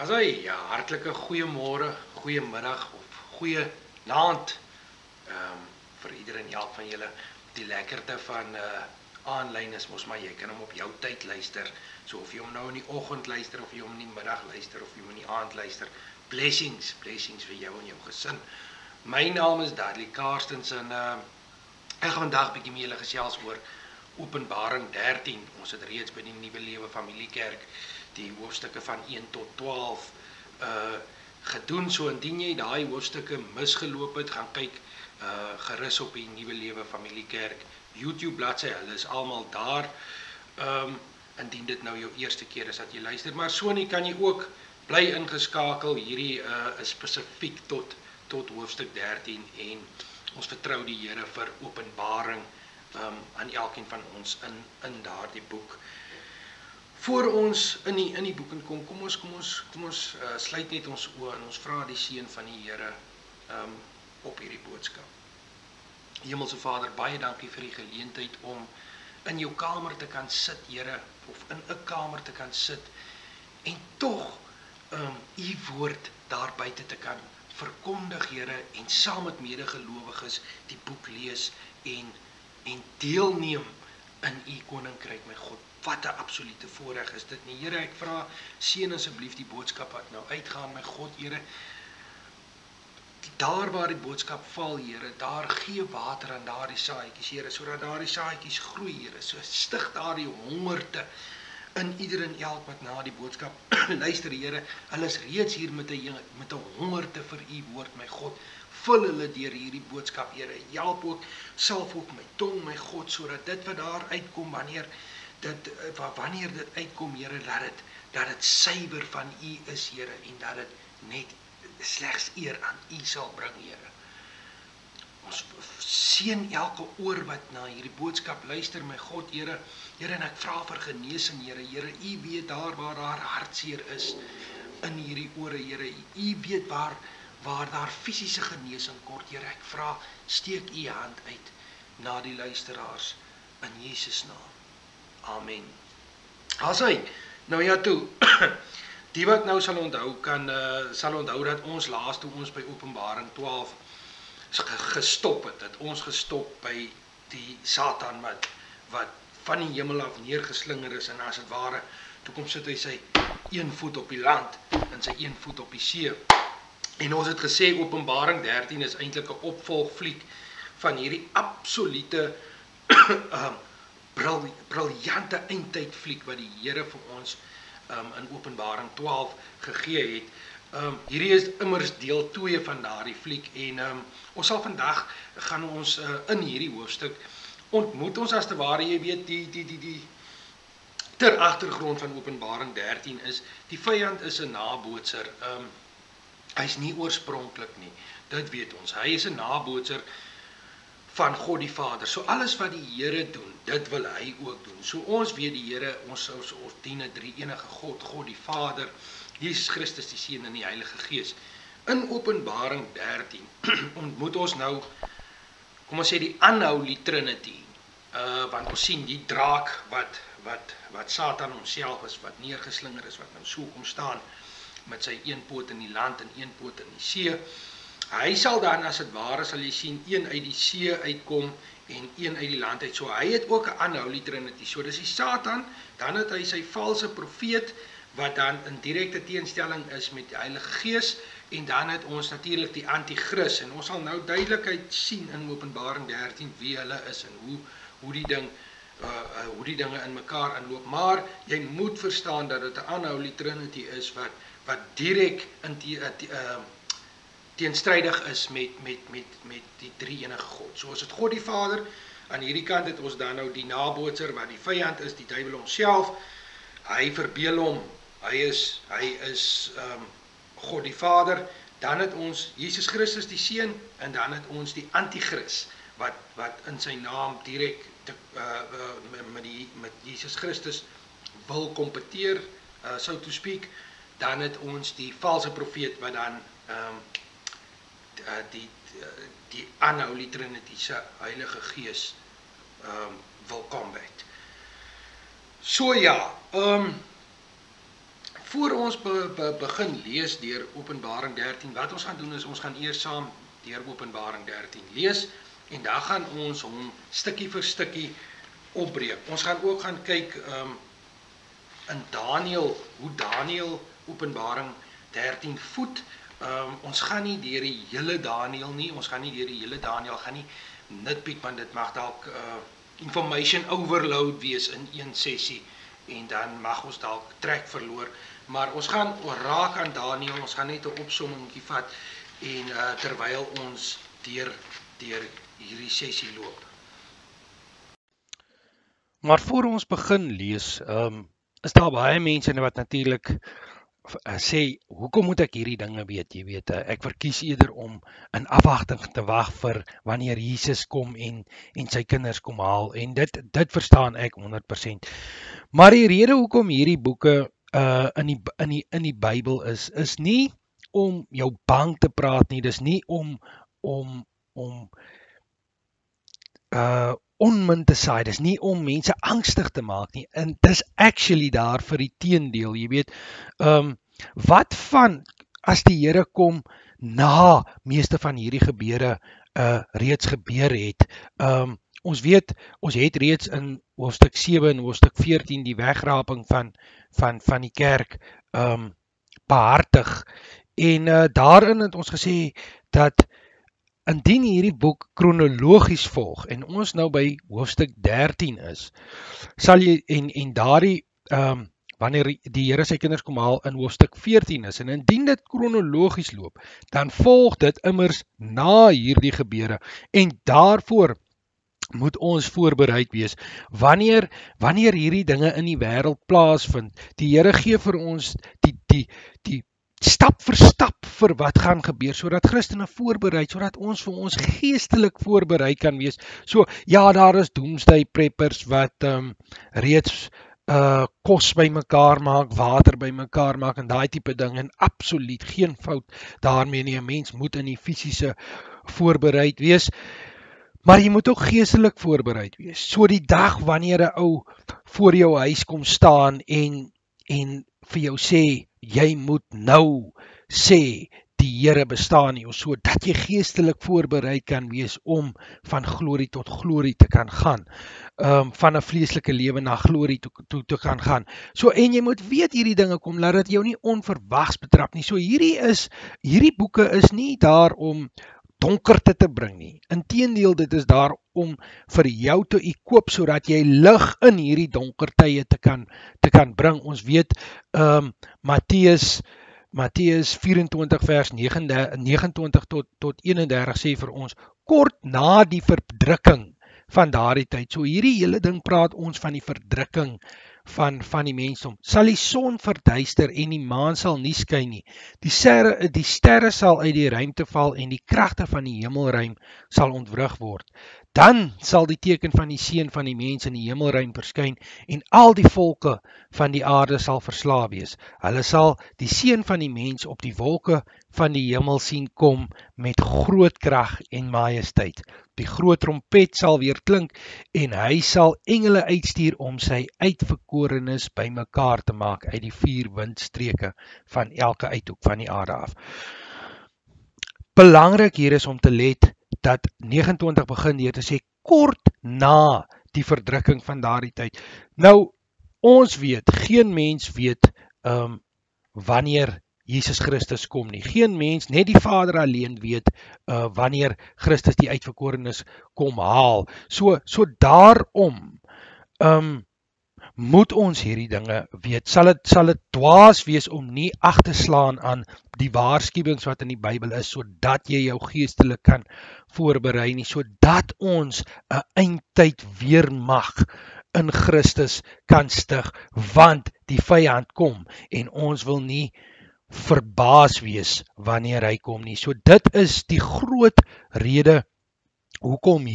Ja, hartlike goeiemôre, goeiemiddag of goeie naand vir ieder en elk van julle. Die lekkerte van aanlyn is mos maar jy kan hom op jou tyd luister. So of jy hom nou in die oggend luister of jy hom in die middag luister of jy hom in die aand luister. Blessings vir jou en jou gesin. My naam is Dudley Karstens en ek gaan vandag bietjie met julle gesels oor Openbaring 13. Ons het reeds by die Nuwe Lewe Familiekerk die hoofstukke van 1 tot 12 gedoen. So indien jy daai hoofstukke misgeloop het, gaan kyk gerus op die Nuwe Lewe Familiekerk YouTube bladsy. Hulle is almal daar. Indien dit nou jou eerste keer is dat jy luister, maar so nie kan jy ook bly ingeskakel. Hierdie is spesifiek tot hoofstuk 13 en ons vertrou die Here vir openbaring aan elkeen van ons in daardie boek. Voor ons in die boek kom ons sluit net ons oë en ons vra die seën van die Here op hierdie boodskap. Hemelse Vader, baie dankie vir die geleentheid om in jou kamer te kan sit, Here, of in 'n kamer te kan sit en tog u woord daar buite te kan verkondig, Here, en saam met medegelowiges die boek lees en deelneem in u koninkryk, my God. Wat 'n absolute voorreg is dit nie. Here, ek vra, seën asseblief die boodskap wat nou uitgaan, my God, Here. Daar waar die boodskap val, Here, daar gee water aan daardie saadjies, Here, sodat daardie saadjies groei, Here. So stig daardie hongerte in ieder en elk wat na die boodskap luister, Here. Hulle is reeds hier met 'n hongerte vir u woord, my God. Vul hulle deur hierdie boodskap, Here. Help ook, salf ook my tong, my God, sodat dit wat daar uitkom, wanneer dit uitkom, Here, dat dit suiwer van u is, Here, en dat dit net slegs eer aan u sal bring, Here. Ons seën elke oor wat na hierdie boodskap luister, my God, Here. Here, en ek vra vir genesing, Here. Here, u weet daar waar daar hartseer is in hierdie ore, Here. U weet waar daar fisiese genesing kort, Here. Ek vra, steek u hand uit na die luisteraars in Jesus naam. Amen. Nou ja toe, die wat nou sal onthou, sal onthou dat ons laas toe ons by Openbaring 12 gestop het, dat ons gestop by die Satan wat van die hemel af neergeslinger is, en as het ware, toe kom sit hy sy een voet op die land, en sy een voet op die see. En ons het gesê, Openbaring 13 is eintlik 'n opvolgfliek van hierdie absolute briljante eindtydfliek wat die Here vir ons in Openbaring 12 gegee het. Hierdie is immers deel 2 van daardie fliek en ons sal vandag gaan ons in hierdie hoofstuk ontmoet ons as te ware, jy weet, die ter agtergrond van Openbaring 13 is, die vyand is 'n nabootser. Hy is nie oorspronklik nie, dit weet ons. Hy is 'n nabootser van God die Vader. So alles wat die Here doen, dit wil hy ook doen. So ons weet die Here, ons dien 'n drie-enige God, God die Vader, Jesus Christus die Seun en die Heilige Gees. In Openbaring 13 ontmoet ons nou, kom ons sê die unholy Trinity, want ons sien die draak wat Satan homself is, wat neergeslinger is, wat nou so kom staan met sy een poot in die land en een poot in die see. Hy sal dan, as het ware, sal jy sien, een uit die see uitkom en een uit die land uit. So hy het ook 'n unholy Trinity. So dis die Satan, dan het hy sy valse profeet, wat dan in direkte teenstelling is met die Heilige Gees, en dan het ons natuurlik die Antichrist, en ons sal nou duidelikheid sien in Openbaring 13 wie hulle is en hoe die dinge in mekaar inloop. Maar jy moet verstaan dat dit 'n unholy Trinity is wat direk teenstrydig is met die drie-enige God. So is dit God die Vader, aan hierdie kant het ons dan nou die nabootser, wat die vyand is, die duiwel homself. Hy verbeel hom, hy is God die Vader. Dan het ons Jesus Christus die Seun, en dan het ons die Antichrist, wat in sy naam direk met Jesus Christus wil kompeteer, so to speak. Dan het ons die valse profeet, wat dan die unholy Trinity se Heilige Gees wil combat. So ja, Voor ons begin lees deur Openbaring 13, wat ons gaan doen is, ons gaan eers saam deur Openbaring 13 lees, en daar gaan ons hom stukkie vir stukkie opbreek. Ons gaan ook gaan kyk in Daniël, hoe Daniël Openbaring 13 voed. Ons gaan nie deur die hele Daniël nie, ons gaan nie deur die hele Daniël gaan nie nitpiek, want dit mag dalk information overload wees in een sessie, en dan mag ons dalk trek verloor, maar ons gaan raak aan Daniël, ons gaan net 'n opsommingkie vat, en terwyl ons deur hierdie sessie loop. Maar voor ons begin lees, is daar baie mense wat natuurlik sê, hoekom moet ek hierdie dinge weet, jy weet, ek verkies eerder om in afwagting te wag vir wanneer Jesus kom en sy kinders kom haal, en dit verstaan ek 100%. Maar die rede hoekom hierdie boeke in die Bybel is nie om jou bang te praat nie, dis nie om onmin te saai, dis nie om mense angstig te maak nie, en dis actually daar vir die teendeel, jy weet, wat van as die Here kom na meeste van hierdie gebeure reeds gebeur het. Ons weet, ons het reeds in hoofstuk 7 en hoofstuk 14 die wegraping van die kerk behartig, en daarin het ons gesê dat indien hierdie boek kronologies volg, en ons nou by hoofstuk 13 is, sal jy, en daardie, wanneer die Here sy kinders kom haal in hoofstuk 14 is, en indien dit kronologies loop, dan volg dit immers na hierdie gebeure, en daarvoor moet ons voorbereid wees, wanneer hierdie dinge in die wêreld plaasvind. Die Here gee vir ons die stap vir stap vir wat gaan gebeur, sodat Christene voorbereid, sodat ons vir ons geestelik voorbereid kan wees. So, ja, daar is doomsday preppers wat reeds kos by mekaar maak, water by mekaar maak, en daai tipe ding, en absoluut geen fout daarmee nie. 'n Mens moet in die fisiese voorbereid wees, maar jy moet ook geestelik voorbereid wees. So die dag wanneer 'n ou voor jou huis kom staan en vir jou sê, jy moet nou sê die Here bestaan nie, so dat jy geestelik voorbereid kan wees om van glorie tot glorie te kan gaan, van 'n vleeslike lewe na glorie toe te gaan. So, en jy moet weet hierdie dinge kom, laat dit jou nie onverwags betrap nie. So hierdie boeke is nie daar om donkerte te bring nie. Inteendeel, dit is daar om vir jou te equip, sodat jy lig in hierdie donker tye te kan bring. Ons weet, Matteus 24 vers 29 tot 31 sê vir ons, kort na die verdrukking van daardie tyd. So hierdie hele ding praat ons van die verdrukking van die mensdom. Sal die son verduister en die maan sal nie skyn nie. Die sterre sal uit die ruimte val en die kragte van die hemelruim sal ontwrig word. Dan sal die teken van die seun van die mens in die hemelruim verskyn en al die volke van die aarde sal verslae wees. Hulle sal die seun van die mens op die wolke van die hemel sien kom met groot krag en majesteit. Die groot trompet sal weer klink en hy sal engele uitstuur om sy uitverkorenes bymekaar te maak uit die 4 windstreke van elke uithoek van die aarde af. Belangrik hier is om te let dat 29 begin deur te sê kort na die verdrukking van daardie tyd. Nou, ons weet, geen mens weet wanneer Jesus Christus kom nie. Geen mens, net die Vader alleen weet wanneer Christus die uitverkorenes kom haal. So daarom moet ons hierdie dinge weet. Sal dit dwaas wees om nie ag te slaan aan die waarskuwings wat in die Bybel is, sodat jy jou geestelik kan voorberei nie, sodat ons 'n eindtyd weermag in Christus kan stig, want die vyand kom en ons wil nie verbaas wees wanneer hy kom nie. So dit is die groot rede hoekom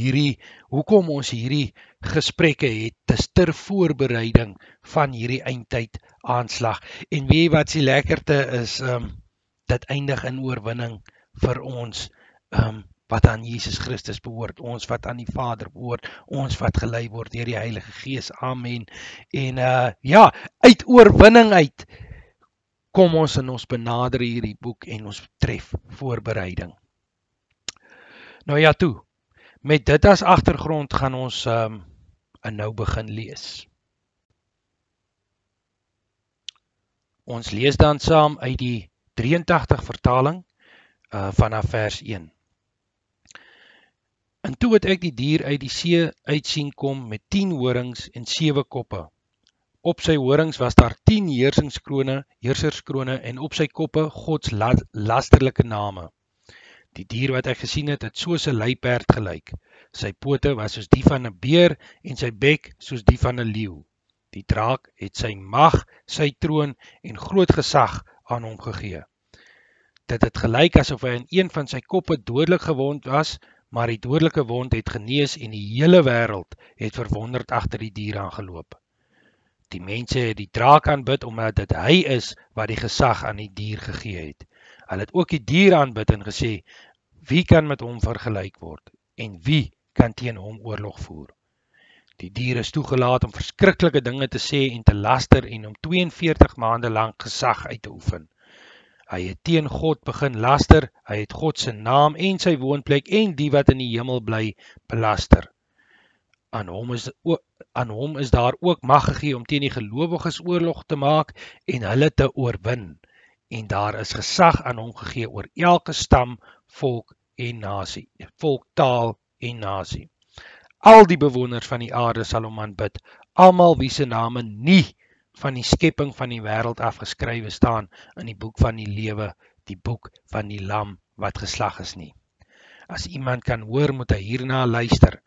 ons hierdie gesprekke het, dis ter voorbereiding van hierdie eindtyd aanslag. En weet wat die lekkerte is, dit eindig in oorwinning vir ons, wat aan Jesus Christus behoort, ons wat aan die Vader behoort, ons wat gelei word deur die Heilige Gees. Amen. En ja, uit oorwinning uit kom ons en ons benader hierdie boek en ons tref voorbereiding. Nou ja toe, met dit as agtergrond gaan ons nou begin lees. Ons lees dan saam uit die 83 vertaling vanaf vers 1. En toe het ek die dier uit die see uit sien kom met 10 horings en 7 koppe. Op sy horings was daar 10 heerserskrone en op sy koppe Gods lasterlike name. Die dier wat ek gesien het, het soos 'n luiperd gelyk. Sy pote was soos die van 'n beer en sy bek soos die van 'n leeu. Die draak het sy mag, sy troon en groot gesag aan hom gegee. Dit het gelyk asof hy in een van sy koppe dodelik gewond was, maar die dodelike wond het genees en die hele wêreld het verwonderd agter die dier aangeloop. Die mense het die draak aanbid omdat dit hy is wat die gesag aan die dier gegee het. Hulle het ook die dier aanbid en gesê, wie kan met hom vergelyk word en wie kan teen hom oorlog voer? Die dier is toegelaat om verskriklike dinge te sê en te laster en om 42 maande lank gesag uit te oefen. Hy het teen God begin laster, hy het God se naam en sy woonplek en die wat in die hemel bly belaster. Aan hom is daar ook mag gegee om teen die gelowiges oorlog te maak en hulle te oorwin. En daar is gesag aan hom gegee oor elke stam, volk en nasie, volk, taal en nasie. Al die bewoners van die aarde sal hom aanbid, almal wie se name nie van die skepping van die wêreld afgeskrywe staan in die boek van die lewe, die boek van die lam wat geslag is nie. As iemand kan hoor, moet hy hierna luister.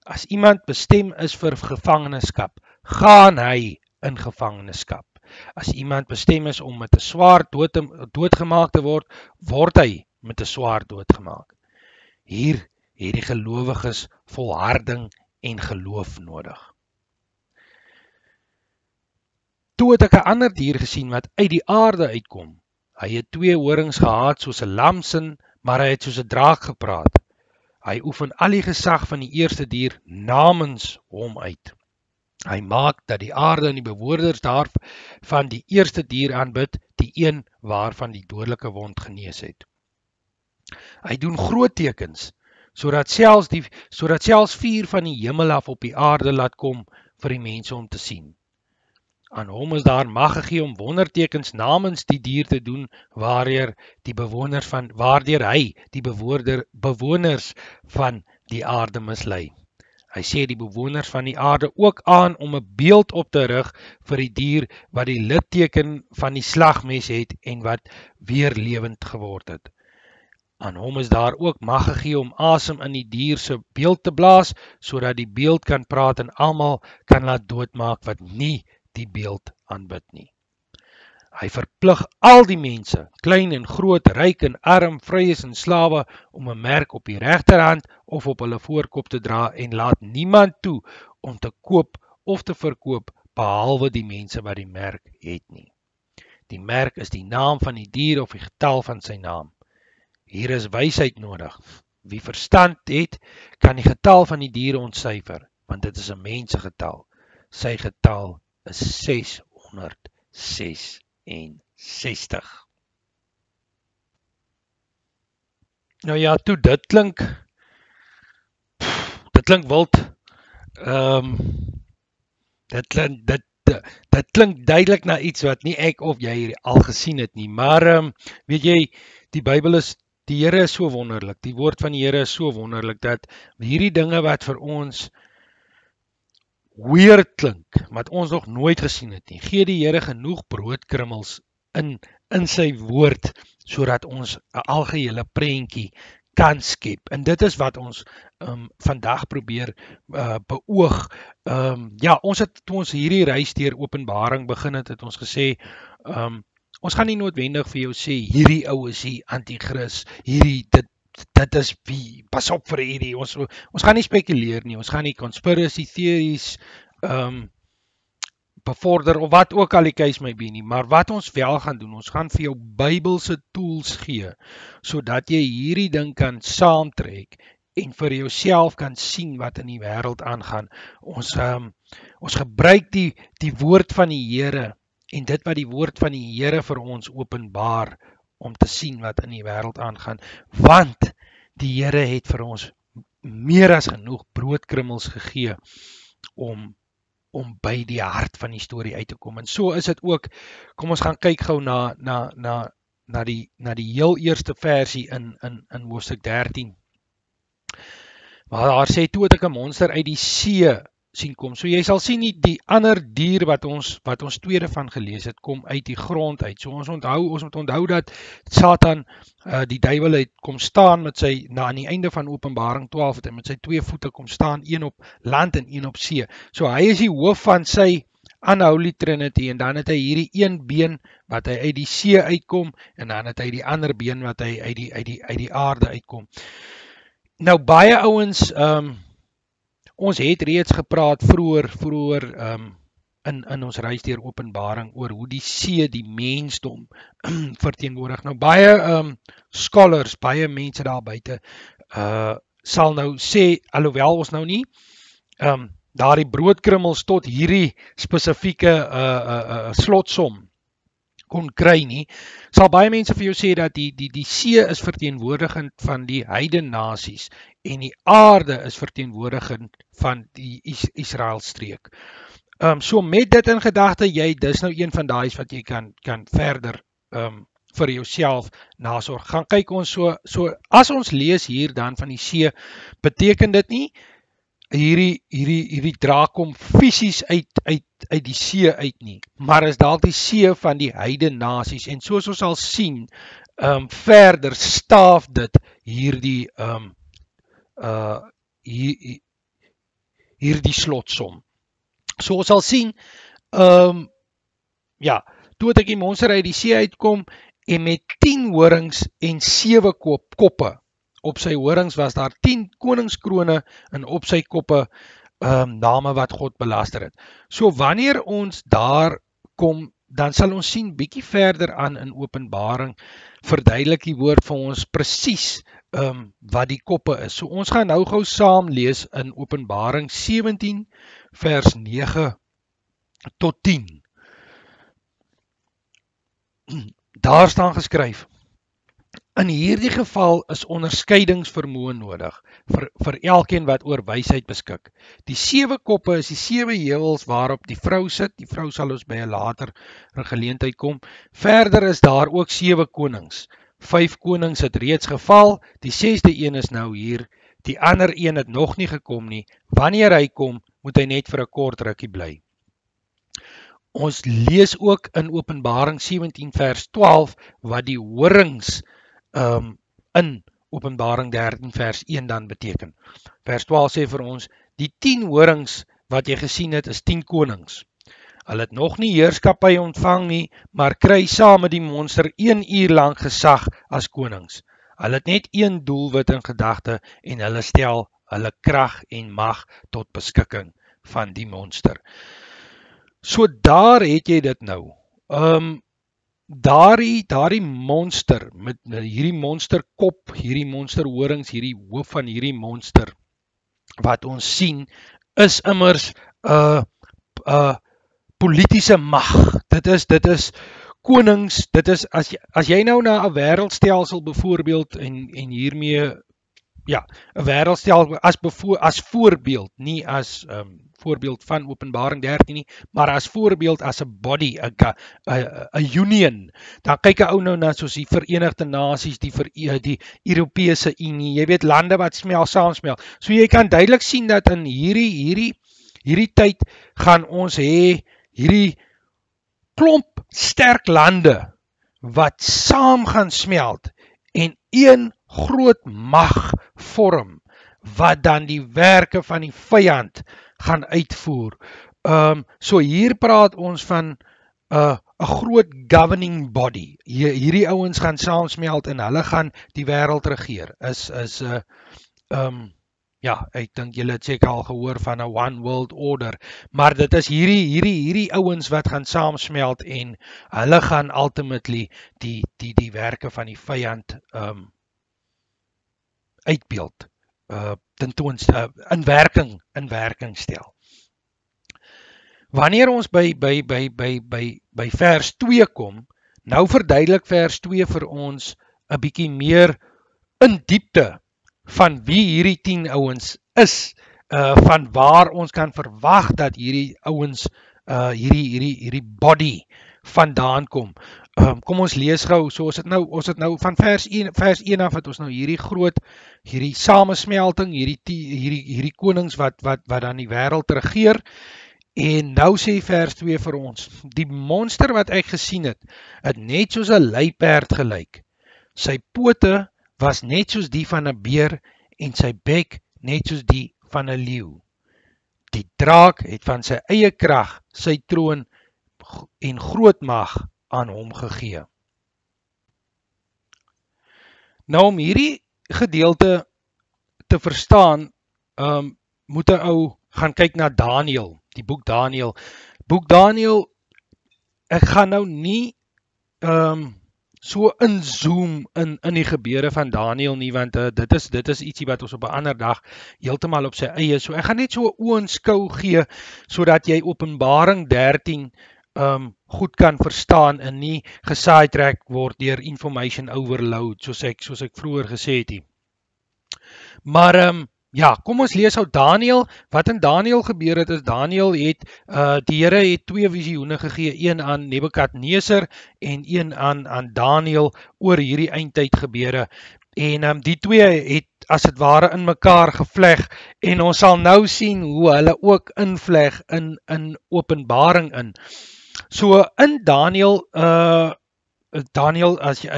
As iemand bestem is vir gevangenskap, gaan hy in gevangenskap. As iemand bestem is om met 'n swaard doodgemaak te word, word hy met 'n swaard doodgemaak. Hier het die gelowiges volharding en geloof nodig. Toe het ek 'n ander dier gesien wat uit die aarde uitkom. Hy het 2 horings gehad soos 'n lamsin, maar hy het soos 'n draak gepraat. Hy oefen al die gesag van die eerste dier namens hom uit. Hy maak dat die aarde en die bewoners daarvan die eerste dier aanbid, die een waarvan die dodelike wond genees het. Hy doen groot tekens, sodat selfs vuur van die hemel af op die aarde laat kom vir die mense om te sien. Aan hom is daar mag gegee om wondertekens namens die dier te doen, waardeur hy die bewoners van die aarde mislei. Hy sê die bewoners van die aarde ook aan om 'n beeld op te rig vir die dier wat die litteken van die slagmes het en wat weer lewend geword het. Aan hom is daar ook mag gegee om asem in die dier se beeld te blaas, sodat die beeld kan praat en almal kan laat doodmaak wat nie die beeld aanbid nie. Hy verplig al die mense, klein en groot, ryk en arm, vryes en slawe, om 'n merk op die regterhand of op hulle voorkop te dra en laat niemand toe om te koop of te verkoop behalwe die mense wat die merk het nie. Die merk is die naam van die dier of die getal van sy naam. Hier is wysheid nodig. Wie verstand het, kan die getal van die diere ontsyfer, want dit is 'n mensegetal. Sy getal is 666. Nou ja, toe dit klink wild. Dit klink duidelik na iets wat nie ek of jy al gesien het nie, maar weet jy, die Here is so wonderlik, die woord van die Here is so wonderlik, dat hierdie dinge wat vir ons weird klink, wat ons nog nooit gesien het nie, gee die Here genoeg broodkrummels in sy woord, sodat ons 'n algehele prentjie kan skep. En dit is wat ons vandag probeer beoog. Toe ons hierdie reis deur Openbaring begin het ons gesê, ons gaan nie noodwendig vir jou sê, hierdie ou is die anti-kris, dit is wie, pas op vir hierdie, ons gaan nie spekuleer nie, ons gaan nie conspiracy theories bevorder, of wat ook al die case may be nie, maar wat ons wel gaan doen, ons gaan vir jou Bybelse tools gee, sodat jy hierdie ding kan saamtrek, en vir jouself kan sien wat in die wêreld aangaan. Ons gebruik die woord van die Here, en dit wat die woord van die Here vir ons openbaar, om te sien wat in die wêreld aangaan, want die Here het vir ons meer as genoeg broodkrummels gegee om by die hart van die storie uit te kom. En so is dit ook, kom ons gaan kyk gou na die heel eerste versie in hoofstuk 13. Maar daar sê, toe het ek 'n monster uit die see sien kom. So jy sal sien die ander dier wat ons tweede van gelees het, kom uit die grond uit. So ons moet onthou dat Satan, die duiwel het kom staan met sy, aan die einde van Openbaring 12 het hy met sy 2 voete kom staan, een op land en een op see. So hy is die hoof van sy unholy trinity, en dan het hy hierdie een been wat hy uit die see uitkom, en dan het hy die ander been wat hy uit die aarde uitkom. Nou baie ouens, ons het reeds gepraat vroeër in ons reis deur Openbaring oor hoe die see die mensdom verteenwoordig. Nou baie scholars, baie mense daar buite sal nou sê, alhoewel ons nou nie daar die broodkrummels tot hierdie spesifieke slotsom kon kry nie, sal baie mense vir jou sê dat die see is verteenwoordigend van die heidene nasies en die aarde is verteenwoordigend van die Israel streek. So met dit in gedagte, dis nou een van daai wat jy kan verder vir jouself nasorg. Gaan kyk ons so as ons lees hier dan van die see, beteken dit nie hierdie draak kom fisies uit die see uit nie, maar is dalk die see van die heidene nasies, en soos ons sal sien, verder staaf dit hierdie slotsom. So ons sal sien, toe het ek die monster uit die see uitkom, en met 10 horings en 7 koppe, op sy horings was daar 10 koningskrone, en op sy koppe name wat God belaster het. So wanneer ons daar kom, dan sal ons sien bietjie verder aan in Openbaring, verduidelik die woord vir ons presies wat die koppe is. So ons gaan nou gou saam lees in Openbaring 17 vers 9 tot 10. Daar staan geskryf: in hierdie geval is onderskeidingsvermoë nodig vir elkeen wat oor wysheid beskik. Die 7 koppe is die 7 heuwels waarop die vrou sit. Die vrou sal ons by 'n later geleentheid kom. Verder is daar ook 7 konings. 5 konings het reeds geval, die 6de een is nou hier, die ander een het nog nie gekom nie. Wanneer hy kom, moet hy net vir 'n kort rukkie bly. Ons lees ook in Openbaring 17 vers 12 wat die horings in Openbaring 13 vers 1 dan beteken. Vers 12 sê vir ons, die 10 horings wat jy gesien het is 10 konings. Hulle het nog nie heerskappy ontvang nie, maar kry saam met die monster 1 uur lank gesag as konings. Hulle het net een doelwit in gedagte en hulle stel hulle krag en mag tot beskikking van die monster. So daar het jy dit nou. Daardie monster, met hierdie monsterkop, hierdie monsterhorings, hierdie hoof van hierdie monster, wat ons sien, is immers politiese mag. Dit is konings, dit is, as jy nou na 'n wêreldstelsel byvoorbeeld, en hiermee, 'n wêreldstelsel as voorbeeld, nie as voorbeeld van Openbaring 13 nie, maar as voorbeeld, as 'n body, 'n union. Dan kyk 'n ou nou na soos die Verenigde Nasies, die Europese Unie, jy weet, lande wat saamsmel. So jy kan duidelik sien dat in hierdie tyd gaan ons hê hierdie klomp sterk lande wat saam gaan smelt en een groot mag vorm wat dan die werke van die vyand gaan uitvoer. So hier praat ons van 'n groot governing body. Hierdie ouens gaan saamsmelt en hulle gaan die wêreld regeer. Ek dink julle het seker al gehoor van 'n one world order, maar dit is hierdie ouens wat gaan saamsmelt en hulle gaan ultimately die werke van die vyand uitbeeld, in werking stel. wanneer ons by vers 2 kom, nou verduidelik vers 2 vir ons 'n bietjie meer in diepte van wie hierdie 10 ouens is, van waar ons kan verwag dat hierdie ouens hierdie body vandaan kom. Kom ons lees gou, so ons het nou van vers 1 af het ons nou hierdie samesmelting, hierdie konings wat dan die wêreld regeer. En nou sê vers 2 vir ons, die monster wat ek gesien het net soos 'n luiperd gelyk. Sy pote was net soos die van 'n beer en sy bek net soos die van 'n leeu. Die draak het van sy eie krag sy troon en groot mag aan hom gegee. Nou om hierdie gedeelte te verstaan, moet 'n ou gaan kyk na Daniël, die boek Daniël. Boek Daniël, ek gaan nou nie so inzoom in die gebeure van Daniël nie, want dit is ietsie wat ons op 'n ander dag heeltemal op sy eie. So ek gaan net so 'n oënskou gee sodat jy Openbaring 13 goed kan verstaan en nie gesidetrack word deur information overload soos ek vroeër gesê het. Maar ja, kom ons lees ou Daniël. Wat in Daniël gebeur het is Daniël het die Here het 2 visioene gegee, een aan Nebukadneser en een aan Daniël oor hierdie eindtyd gebeure. En die 2 het as dit ware in mekaar gevleg en ons sal nou sien hoe hulle ook invleg in Openbaring in. So in Daniël, as jy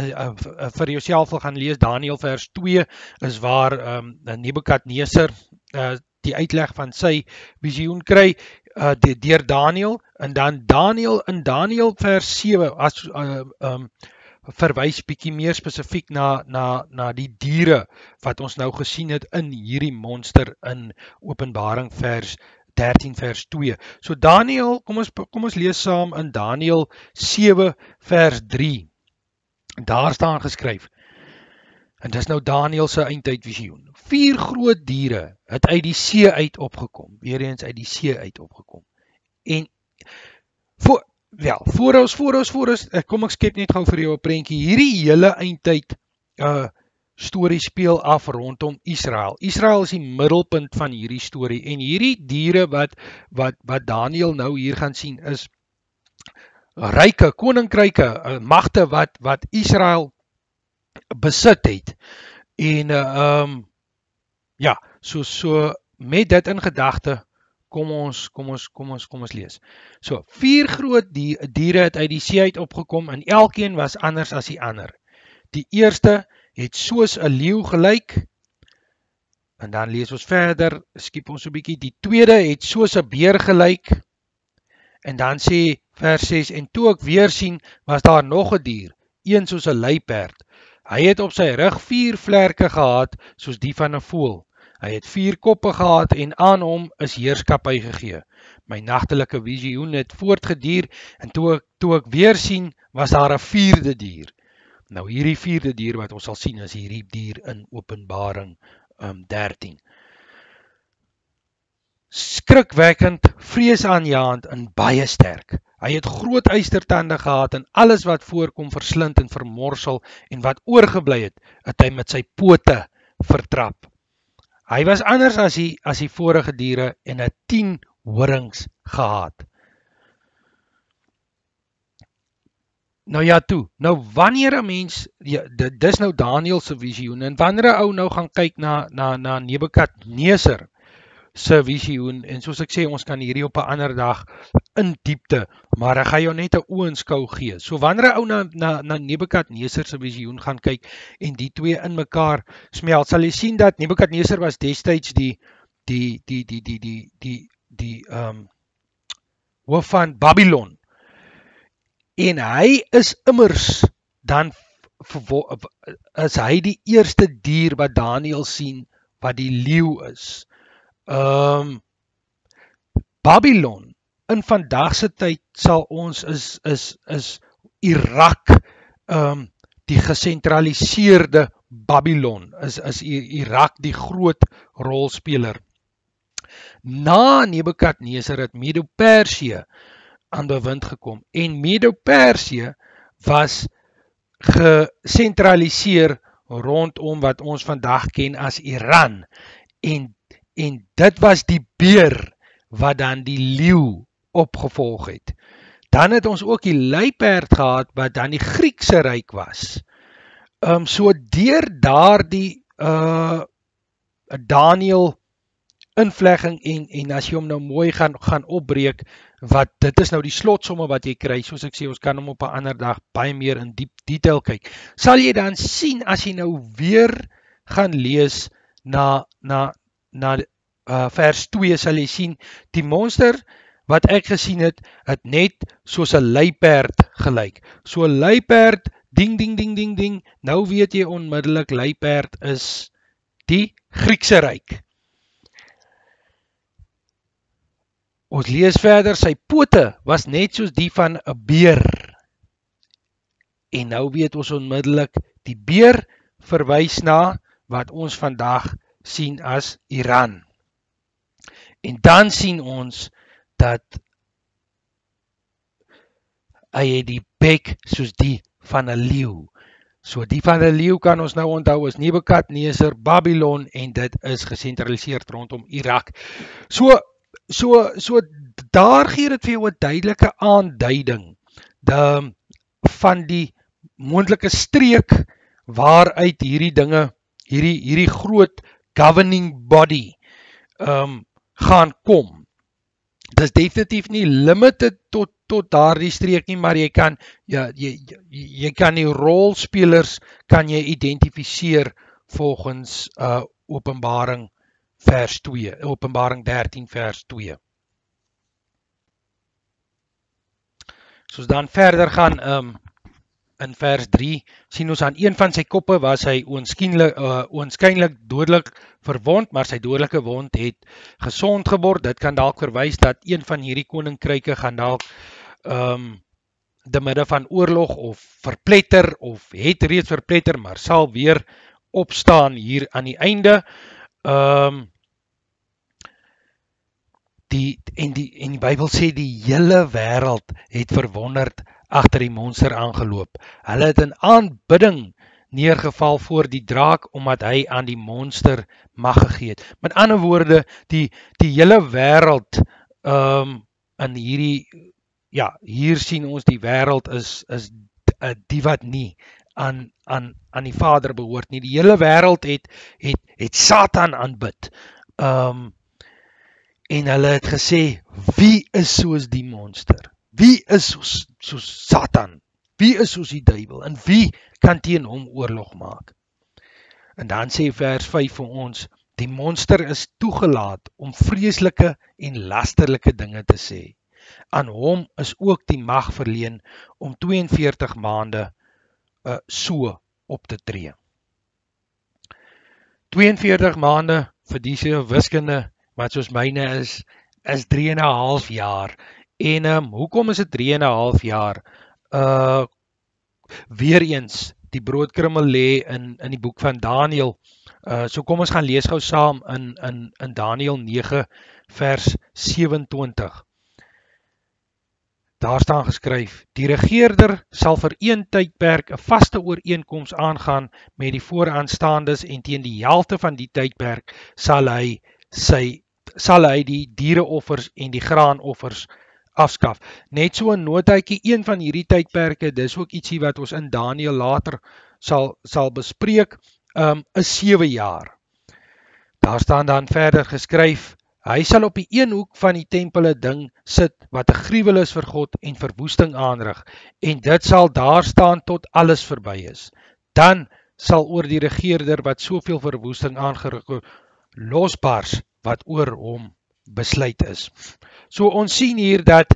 vir jouself wil gaan lees, Daniël vers 2 is waar Nebukadneser die uitleg van sy visioen kry deur Daniël, en dan in Daniël vers 7 as verwys bietjie meer spesifiek na die diere wat ons nou gesien het in hierdie monster in Openbaring 13 vers 2. So Daniël, kom ons lees saam in Daniël 7 vers 3. Daar staan geskryf, en dis nou Daniël se eindtyd visioen. 4 groot diere het uit die see uit opgekom, weer eens uit die see uit opgekom. En voor ons, kom ek skep net gou vir jou 'n prentjie. Hierdie hele eindtyd storie speel af rondom Israel. Israel is die middelpunt van hierdie storie, en hierdie diere wat Daniël nou hier gaan sien is ryke koninkryke, magte wat Israel besit het. En ja, so met dit in gedagte, kom ons lees. So 4 groot diere het uit die see uit opgekom, en elkeen was anders as die ander. Die eerste het soos 'n leeu gelyk, en dan lees ons verder, skiep ons 'n bietjie. Die tweede het soos 'n beer gelyk, en dan sê vers 6, en toe ek weer sien, was daar nog 'n dier, een soos 'n luiperd. Hy het op sy rug 4 vlerke gehad, soos die van 'n voël. Hy het 4 koppe gehad, en aan hom is heerskappy gegee. My nagtelike visioen het voortgeduur, en toe ek weer sien, was daar 'n 4de dier. Nou hierdie 4de dier wat ons sal sien is hierdie dier in Openbaring 13. Skrikwekkend, vreesaanjaend en baie sterk. Hy het groot ystertande gehad en alles wat voorkom verslind en vermorsel, en wat oorgebly het hy met sy pote vertrap. Hy was anders as die vorige diere en het 10 horings gehad. Nou ja toe, nou wanneer 'n mens, dis nou Daniël se visioen, en wanneer 'n ou nou gaan kyk na Nebukadneser se visioen, en soos ek sê, ons kan hierdie op 'n ander dag in diepte, maar ek gaan jou net 'n oënskou gee. So wanneer 'n ou na Nebukadneser se visioen gaan kyk, en die 2 in mekaar smelt, sal jy sien dat Nebukadneser was destyds die hoof van Babylon. En hy is immers dan is hy die eerste dier wat Daniël sien wat die leeu is. Babylon in vandag se tyd sal ons is Irak, die gesentraliseerde Babylon, is Irak die groot rolspeler. Na Nebukadneser het Medo-Persië aan bewind gekom en Medo-Persië was gesentraliseer rondom wat ons vandag ken as Iran en dit was die beer wat dan die leeu opgevolg het. Dan het ons ook die luiperd gehad wat dan die Griekse ryk was. So deur daardie Daniël invlegging en as jy hom nou mooi gaan opbreek, wat dit is nou die slotsomme wat jy kry, soos ek sê, ons kan hom op 'n ander dag baie meer in diep detail kyk. Sal jy dan sien as jy nou weer gaan lees na vers 2 sal jy sien die monster wat ek gesien het net soos 'n luiperd gelyk. So 'n luiperd ding ding ding ding ding. Nou weet jy onmiddellik luiperd is die Griekse ryk. Ons lees verder, sy pote was net soos die van 'n beer. En nou weet ons onmiddellik, die beer verwys na wat ons vandag sien as Iran. En dan sien ons dat hy het die bek soos die van 'n leeu. So die van 'n leeu kan ons nou onthou is Nebukadneser, Babylon en dit is gesentraliseer rondom Irak. So daar gee dit vir jou 'n duidelike aanduiding van die moontlike streek waaruit hierdie dinge, hierdie groot governing body gaan kom. Dit is definitief nie limited tot daardie streek nie, maar jy kan die rolspelers kan jy identifiseer volgens Openbaring vers 2, Openbaring 13 vers 2. Soos dan verder gaan in vers 3 sien ons aan een van sy koppe was hy oënskynlik dodelik verwond, maar sy dodelike wond het gesond geword. Dit kan dalk verwys dat een van hierdie koninkryke gaan dalk te midde van oorlog of verpletter of het reeds verpletter, maar sal weer opstaan hier aan die einde. Die Bybel sê die hele wêreld het verwonderd agter die monster aangeloop. Hulle het in aanbidding neergeval voor die draak omdat hy aan die monster mag gegee het. Met ander woorde, die hele wêreld in hierdie hier sien ons die wêreld is die wat nie aan die Vader behoort nie. Die hele wêreld het Satan aanbid. En hulle het gesê, wie is soos die monster? Wie is soos Satan? Wie is soos die duiwel? En wie kan teen hom oorlog maak? En dan sê vers 5 vir ons, die monster is toegelaat om vreeslike en lasterlike dinge te sê. Aan hom is ook die mag verleen om 42 maande so op te tree. 42 maande vir die wiskunde wat soos myne is 3,5 jaar. En hoekom is dit 3,5 jaar? Weereens, die broodkrummel lê in die boek van Daniël. So kom ons gaan lees gou saam in Daniël 9 vers 27. Daar staan geskryf, die regeerder sal vir een tydperk 'n vaste ooreenkoms aangaan met die vooraanstaandes en teen die helfte van die tydperk sal hy die diereoffers en die graanoffers afskaf. Net so 'n notaatjie, een van hierdie tydperke, dis ook ietsie wat ons in Daniël later sal bespreek, is 7 jaar. Daar staan dan verder geskryf, hy sal op die een hoek van die tempel 'n ding sit wat 'n gruwel is vir God en verwoesting aanrig, en dit sal daar staan tot alles verby is. Dan sal oor die regeerder wat soveel verwoesting aangerig losbars wat oor hom besluit is. So ons sien hier dat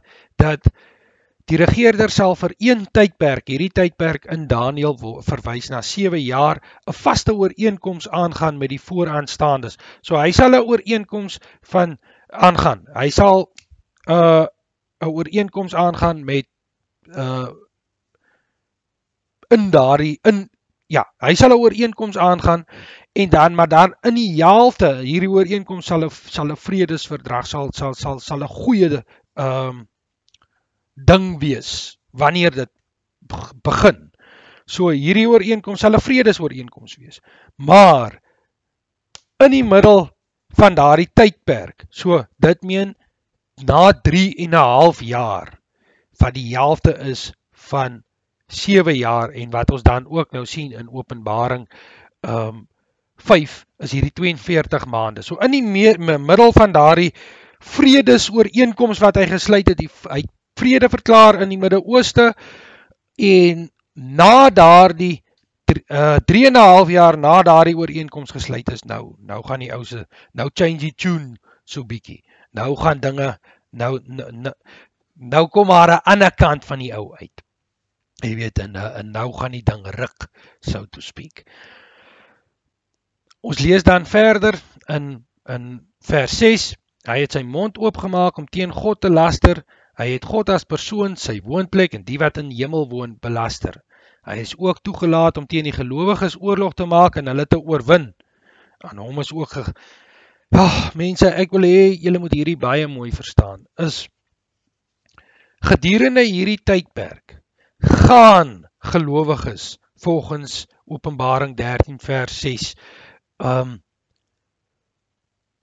die regeerder sal vir een tydperk, hierdie tydperk in Daniël verwys na 7 jaar, 'n vaste ooreenkoms aangaan met die vooraanstaandes. So hy sal 'n ooreenkoms aangaan. Hy sal 'n ooreenkoms aangaan met ja, hy sal 'n ooreenkoms aangaan en dan maar dan in die helfte hierdie ooreenkoms sal 'n vredesverdrag sal 'n goeie ding wees wanneer dit begin. So hierdie ooreenkoms sal 'n vredesooreenkoms wees. Maar in die middel van daardie tydperk, so dit meen na 3,5 jaar, wat die helfte is van 7 jaar en wat ons dan ook nou sien in Openbaring 5 is hierdie 42 maande. So in die middel van daardie vredesooreenkoms wat hy gesluit het, hy vrede verklaar in die Midde-Ooste en na daardie 3,5 jaar na daardie ooreenkoms gesluit is nou gaan die ouse nou change die tune so bietjie. Nou gaan dinge nou kom maar 'n ander kant van die ou uit. Jy weet en nou gaan die ding ruk, so to speak. Ons lees dan verder in vers 6. Hy het sy mond oopgemaak om teen God te laster. Hy het God as persoon, sy woonplek en die wat in die hemel woon belaster. Hy is ook toegelaat om teen die gelowiges oorlog te maak en hulle te oorwin. Aan hom is ook mense, ek wil hê julle moet hierdie baie mooi verstaan. Is gedurende hierdie tydperk gaan gelowiges volgens Openbaring 13 vers 6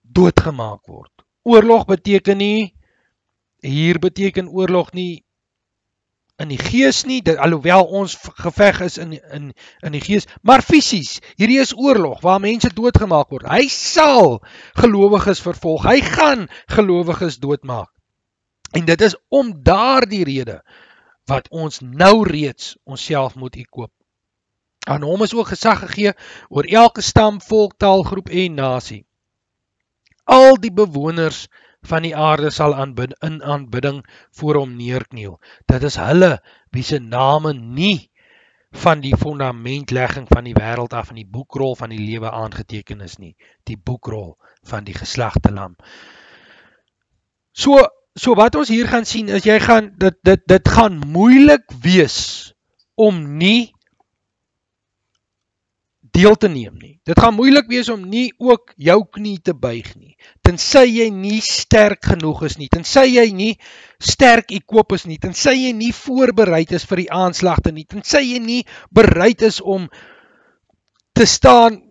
doodgemaak word. Oorlog beteken nie, hier beteken oorlog nie in die gees nie, alhoewel ons geveg is in die gees, maar fisies, hierdie is oorlog waar mense doodgemaak word. Hy sal gelowiges vervolg, hy gaan gelowiges doodmaak. En dit is om daardie rede wat ons nou reeds onsself moet equip. Aan hom is ook gesag gegee oor elke stam, volk, taal, groep en nasie. Al die bewoners van die aarde sal in aanbidding voor hom neerkniel. Dit is hulle wie se name nie van die fundamentlegging van die wêreld af in die boekrol van die lewe aangeteken is nie. Die boekrol van die geslagte lam. So wat ons hier gaan sien is dit gaan moeilik wees om nie deel te neem nie. Dit gaan moeilik wees om nie ook jou knie te buig nie. Tensy jy nie sterk genoeg is nie, tensy jy nie sterk equip is nie, tensy jy nie voorbereid is vir die aanslagte nie, tensy jy nie bereid is om te staan.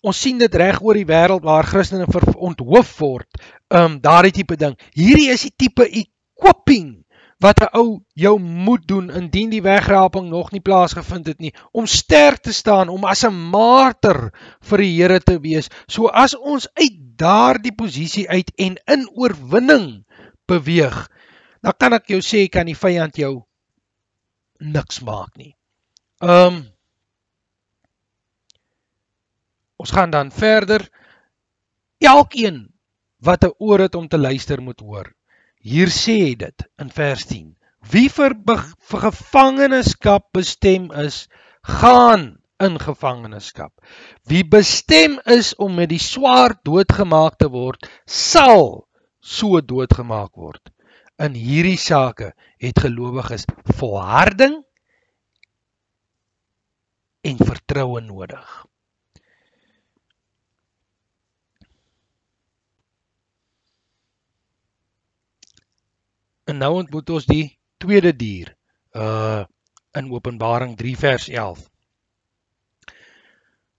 Ons sien dit reg oor die wêreld waar Christene onthoof word, daardie tipe ding. Hierdie is die tipe equipping wat 'n ou jou moet doen indien die wegraping nog nie plaasgevind het nie, om sterk te staan, om as 'n marter vir die Here te wees. So as ons uit daardie posisie uit en in oorwinning beweeg, dan kan ek jou sê, kan die vyand jou niks maak nie. Ons gaan dan verder. Elkeen wat 'n oor het om te luister moet hoor. Hier sê dit in vers 10. Wie vir gevangenskap bestem is, gaan in gevangenskap. Wie bestem is om met die swaard doodgemaak te word, sal so doodgemaak word. In hierdie sake het gelowiges volharding en vertroue nodig. En nou ontmoet ons die tweede dier in Openbaring 3 vers 11.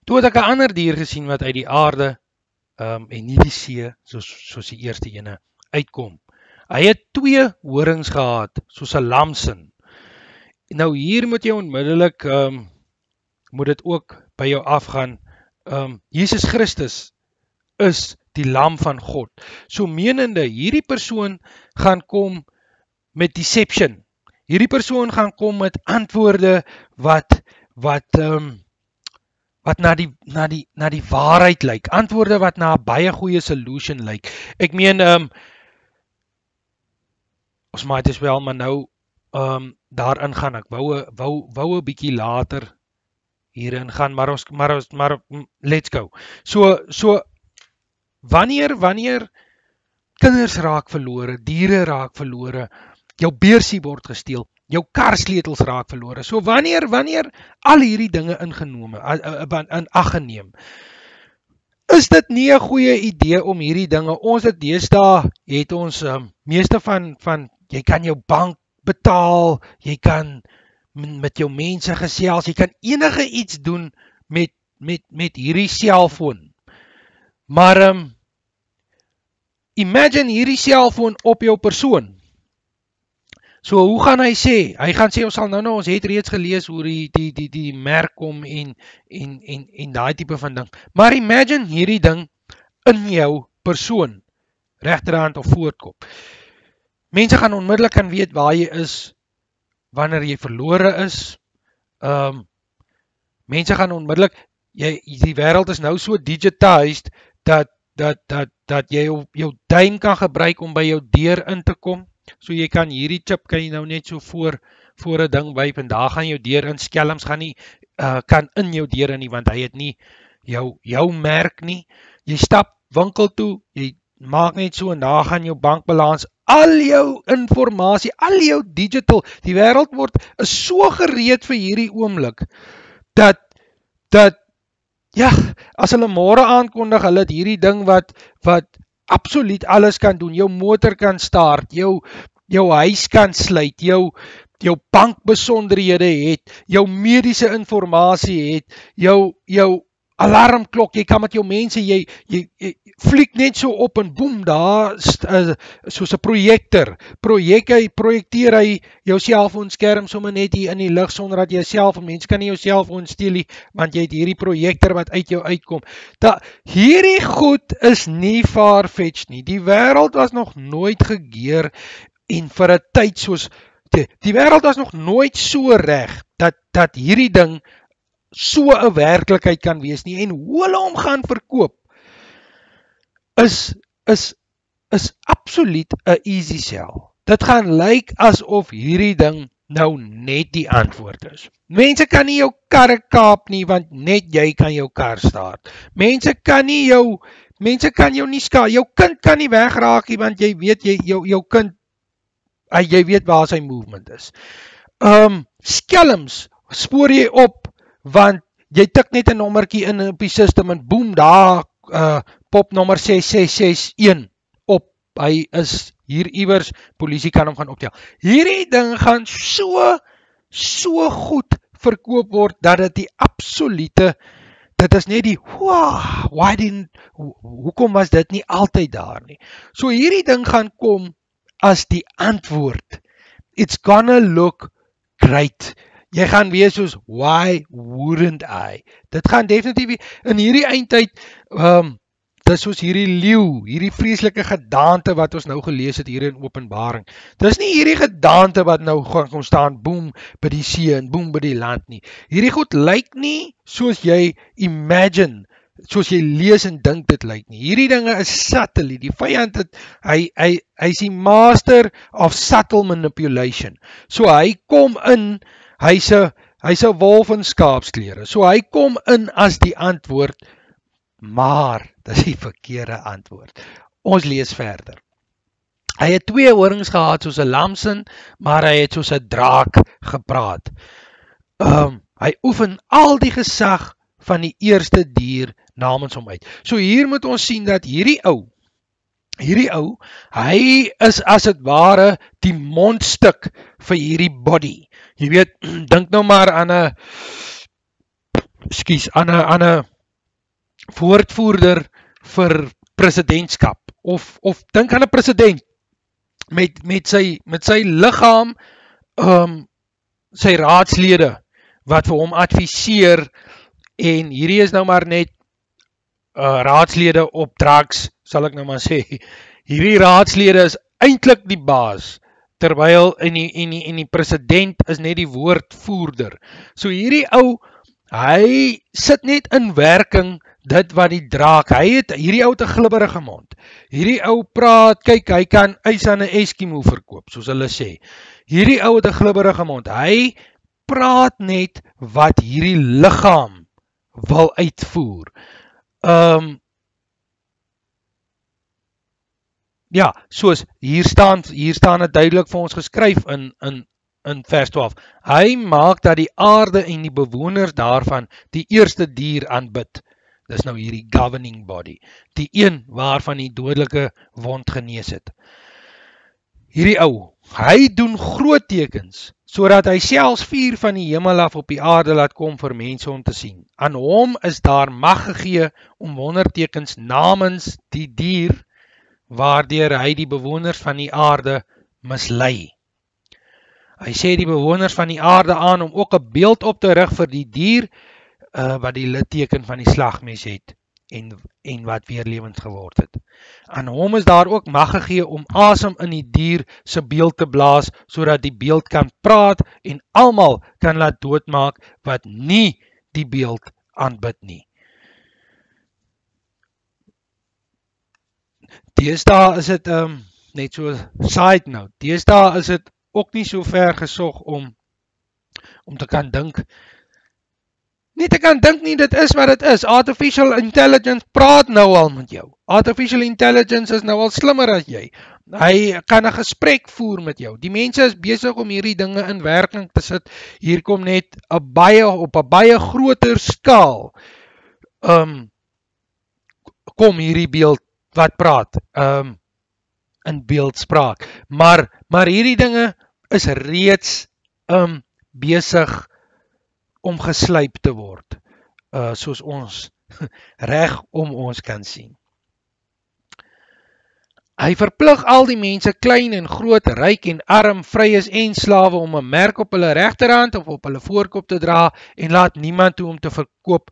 Toe het ek 'n ander dier gesien wat uit die aarde en nie die see, soos die eerste ene, uitkom. Hy het 2 horings gehad, soos 'n lamsin. Nou hier moet jy onmiddellik, moet dit ook by jou afgaan, Jesus Christus is die lam van God. So menende, hierdie persoon gaan kom met deception. Hierdie persoon gaan kom met antwoorde wat na die waarheid lyk. Antwoorde wat na 'n baie goeie solution lyk. Ek meen, ons maak dit wel, maar nou daarin gaan ek wou 'n bietjie later hierin gaan, maar let's go. So wanneer kinders raak verlore, diere raak verlore, jou beursie word gesteel, jou karsleutels raak verlore. So wanneer al hierdie dinge ingenome, in ag geneem, is dit nie 'n goeie idee om hierdie dinge, ons het deesdae, het ons meeste van jy kan jou bank betaal, jy kan met jou mense gesels, jy kan enige iets doen met hierdie selfoon. Maar imagine hierdie selfoon op jou persoon. So hoe gaan hy sê? Hy gaan sê ons sal nou ons het reeds gelees oor die merk kom en daai tipe van ding. Maar imagine hierdie ding in jou persoon, regterhand of voorkop. Mense gaan onmiddellik kan weet waar jy is wanneer jy verlore is. Mense gaan onmiddellik, die wêreld is nou so digitized dat jy jou duim kan gebruik om by jou deur in te kom. So jy kan hierdie chip kan jy nou net so voor 'n ding wyp en daar gaan jou deur in, skelms gaan nie kan in jou deur in nie, want hy het nie jou merk nie. Jy stap winkel toe, jy maak net so en daar gaan jou bankbalans, al jou informasie, al jou digital, die wêreld is so gereed vir hierdie oomblik dat ja, as hulle môre aankondig, hulle het hierdie ding wat absoluut alles kan doen, jou motor kan start, jou huis kan sluit, jou bankbesonderhede het, jou mediese informasie het, jou alarmklok, jy kan met jou mense, jy fliek net so op en boem, daar soos 'n projekteer hy jou selfoonskerm sommer net hier in die lig sonder dat jy mense kan nie jou selfoon steel nie, want jy het hierdie projekter wat uit jou uitkom. Hierdie goed is nie far-fetched nie. Die wêreld was nog nooit gegeer en vir 'n tyd soos die wêreld was nog nooit so reg dat hierdie ding so 'n werklikheid kan wees nie, en hoe hulle hom gaan verkoop is absoluut 'n easy sell. Dit gaan lyk asof hierdie ding nou net die antwoord is. Mense kan nie jou karre kaap nie, want net jy kan jou kar start. Mense kan jou nie skaal, jou kind kan nie wegraak nie, want jy weet jou kind, jy weet waar sy movement is. Skelms spoor jy op, want jy tik net 'n nommertjie in op die system en boem, daar pop nommer 6661 op. Hy is hier iewers, polisie kan hom gaan optel. Hierdie ding gaan so goed verkoop word dat dit die absolute, dit is net die hoekom was dit nie altyd daar nie. So hierdie ding gaan kom as die antwoord. It's gonna look great. Jy gaan wees soos, why wouldn't I? Dit gaan definitief in hierdie eindtyd, dis soos hierdie leeu, hierdie vreeslike gedaante wat ons nou gelees het hier in Openbaring. Dis nie hierdie gedaante wat nou gaan kom staan, boem by die see en boem by die land nie. Hierdie goed lyk nie soos jy imagine, soos jy lees en dink dit lyk nie. Hierdie dinge is subtle. Die vyand het, hy is die master of subtle manipulation. So hy kom in, hy's 'n wolf in skaapsklere. So hy kom in as die antwoord, maar dis die verkeerde antwoord. Ons lees verder. Hy het 2 horings gehad soos 'n lamsin, maar hy het soos 'n draak gepraat. Hy oefen al die gesag van die eerste dier namens hom uit. So hier moet ons sien dat hierdie ou, hy is as het ware die mondstuk vir hierdie body. Jy weet, dink nou maar aan 'n voortvoerder vir presidentskap, of dink aan 'n president met sy liggaam, sy raadslede wat vir hom adviseer, en hierdie is nou maar net raadslede op drugs, sal ek nou maar sê. Hierdie raadslede is eintlik die baas, terwyl in die president is net die woordvoerder. So hierdie ou, hy sit net in werking dit wat die draak, hierdie ou het 'n glibberige mond. Hierdie ou praat, kyk, hy kan ys aan 'n Eskimo verkoop, soos hulle sê. Hierdie ou het 'n glibberige mond. Hy praat net wat hierdie liggaam wil uitvoer. Ja, soos hier staan dit duidelik vir ons geskryf in in vers 12. Hy maak dat die aarde en die bewoners daarvan die eerste dier aanbid. Dis nou hierdie governing body, die een waarvan die dodelike wond genees het. Hierdie ou, hy doen groot tekens, sodat hy selfs vuur van die hemel af op die aarde laat kom vir mense om te sien. Aan hom is daar mag gegee om wondertekens namens die dier, waardeur hy die bewoners van die aarde mislei. Hy sê die bewoners van die aarde aan om ook 'n beeld op te rig vir die dier, wat die litteken van die slagmes het, en wat weer lewend geword het. Aan hom is daar ook mag gegee om asem in die dier se beeld te blaas, sodat die beeld kan praat en almal kan laat doodmaak wat nie die beeld aanbid nie. Deesdae is dit net so side note. Deesdae is dit ook nie so ver gesog om te kan dink. Nie te kan dink nie, dit is wat dit is. Artificial intelligence praat nou al met jou. Artificial intelligence is nou al slimmer as jy. Hy kan 'n gesprek voer met jou. Die mense is besig om hierdie dinge in werking te sit. Hier kom net op 'n baie groter skaal kom hierdie beeld wat praat in beeldspraak. Maar hierdie dinge is reeds besig om geslyp te word, soos ons reg om ons kan sien. Hy verplig al die mense, klein en groot, ryk en arm, vryes en slawe, om 'n merk op hulle regterhand of op hulle voorkop te dra, en laat niemand toe om te verkoop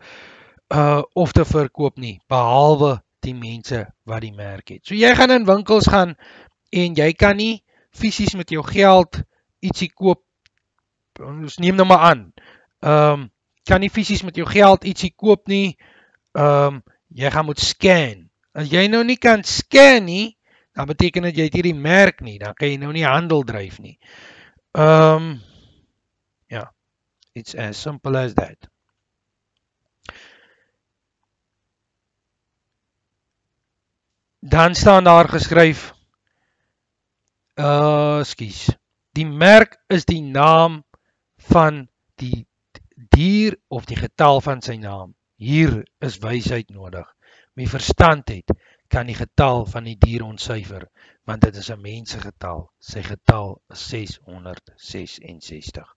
of te verkoop nie, behalwe die mense wat die merk het. So jy gaan in winkels gaan en jy kan nie fisies met jou geld ietsie koop. Ons neem nou maar aan. Kan nie fisies met jou geld ietsie koop nie. Jy gaan moet scan. As jy nou nie kan scan nie, dan beteken dit jy het hierdie merk nie, dan kan jy nou nie handel dryf nie. Ja, it's as simple as that. Dan staan daar geskryf, die merk is die naam van die dier of die getal van sy naam. Hier is wysheid nodig. Wie verstand het, kan die getal van die dier ontsyfer, want dit is 'n mensegetal. Sy getal is 666.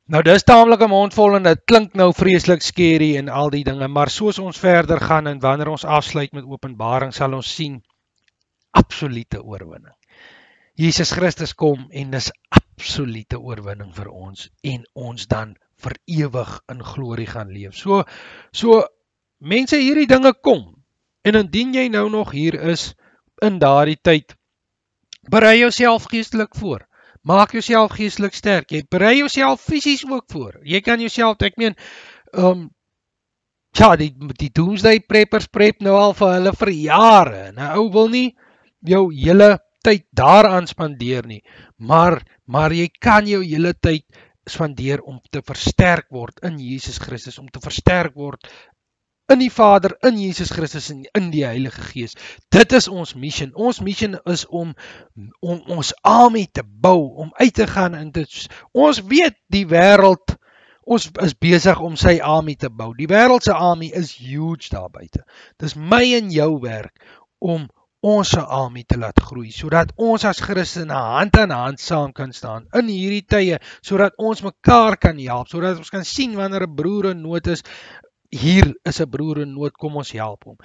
Nou dis taamlik 'n mondvol en dit klink nou vreeslik scary en al die dinge, maar soos ons verder gaan en wanneer ons afsluit met Openbaring, sal ons sien absolute oorwinning. Jesus Christus kom en dis absolute oorwinning vir ons en ons dan vir ewig in glorie gaan leef. So mense, hierdie dinge kom. En indien jy nou nog hier is in daardie tyd, berei jouself geestelik voor. Maak jouself geestelik sterk. Jy berei jouself fisies ook voor. Jy kan jouself, ek meen, die doomsday preppers prep nou al vir hulle vir jare. Nou ou wil nie jou hele tyd daaraan spandeer nie, maar jy kan jou hele tyd spandeer om te versterk word in Jesus Christus, om te versterk word in die Vader, in Jesus Christus en in die Heilige Gees. Dit is ons mission. Ons mission is om ons army te bou, om uit te gaan en ons weet die wêreld, ons is besig om sy army te bou. Die wêreld se army is huge daar buite. Dis my en jou werk om ons army te laat groei, sodat ons as Christene hand aan hand saam kan staan in hierdie tye, sodat ons mekaar kan help, sodat ons kan sien wanneer 'n broer in nood is. Hier is 'n broer in nood, kom ons help hom.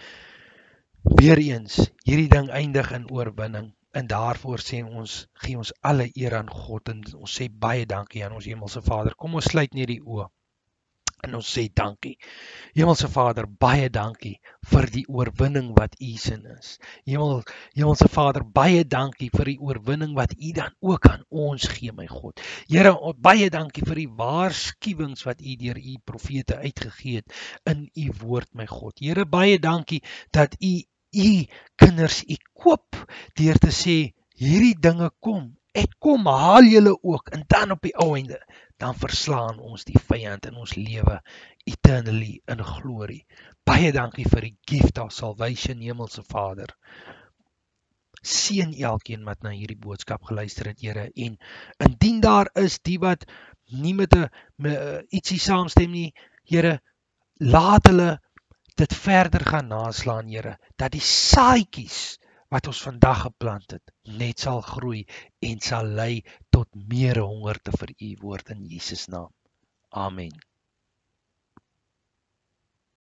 Weereens, hierdie ding eindig in oorwinning en daarvoor sê ons, gee ons alle eer aan God en ons sê baie dankie aan ons Hemelse Vader. Kom ons sluit net die oë en ons sê dankie. Hemelse Vader, baie dankie vir die oorwinning wat U sin is. Hemelse Vader, baie dankie vir die oorwinning wat U dan ook aan ons gee, my God. Here, baie dankie vir die waarskuwings wat U deur U profete uitgegee het in U woord, my God. Here, baie dankie dat U kinders koop deur te sê, hierdie dinge kom. Ek kom haal julle ook en dan op die ou einde, dan verslaan ons die vyand in ons lewe eternally in glorie. Baie dankie vir die gift of salvation, Hemelse Vader. Seën elkeen wat na hierdie boodskap geluister het, Here, en indien daar is die wat nie met 'n ietsie saamstem nie, Here, laat hulle dit verder gaan naslaan, Here, dat die saadjies wat ons vandag geplant het, net sal groei en sal lei tot meer hongerte vir u woord in Jesus naam. Amen.